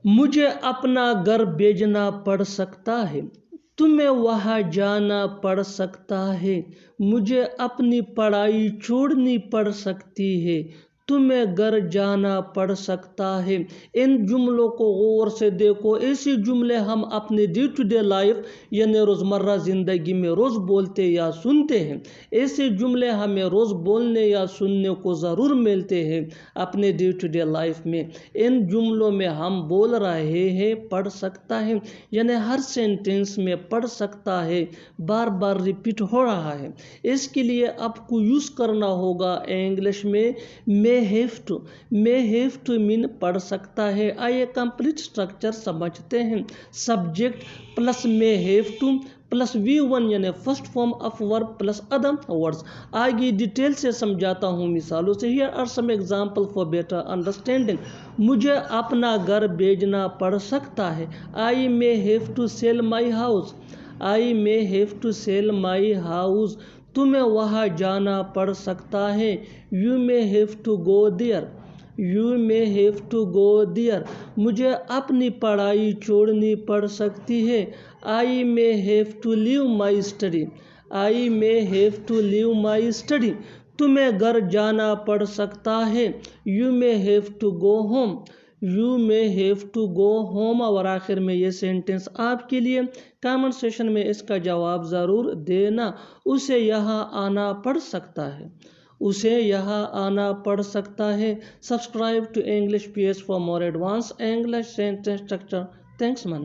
मुझे अपना घर भेजना पड़ सकता है, तुम्हें वहाँ जाना पड़ सकता है। मुझे अपनी पढ़ाई छोड़नी पड़ सकती है, तुम्हें घर जाना पड़ सकता है। इन जुमलों को गौर से देखो। ऐसे जुमले हम अपने डे टू डे लाइफ यानी रोज़मर्रा ज़िंदगी में रोज़ बोलते या सुनते हैं। ऐसे जुमले हमें रोज़ बोलने या सुनने को ज़रूर मिलते हैं अपने डे टू डे लाइफ में। इन जुमलों में हम बोल रहे हैं पढ़ सकता है, यानी हर सेंटेंस में पढ़ सकता है बार बार रिपीट हो रहा है। इसके लिए आपको यूज़ करना होगा इंग्लिश में मे हैव टू मीन पढ़ सकता है। आइए कंप्लीट स्ट्रक्चर समझते हैं। Subject plus may have to plus V1 यानी first form of verb plus other words. आगे डिटेल से समझाता हूँ मिसालों से। Here are some example for better understanding. मुझे अपना घर बेचना पड़ सकता है। I may have to sell my house. I may have to sell my house. तुम्हें वहाँ जाना पड़ सकता है। You may have to go there. You may have to go there. मुझे अपनी पढ़ाई छोड़नी पड़ सकती है। I may have to leave my study. I may have to leave my study. तुम्हें घर जाना पड़ सकता है। You may have to go home. You may have to go home. और आखिर में ये सेंटेंस आपके लिए, कमेंट सेशन में इसका जवाब ज़रूर देना। उसे यहाँ आना पड़ सकता है। उसे यहाँ आना पड़ सकता है। Subscribe to English PS for more advance English sentence structure. Thanks मन।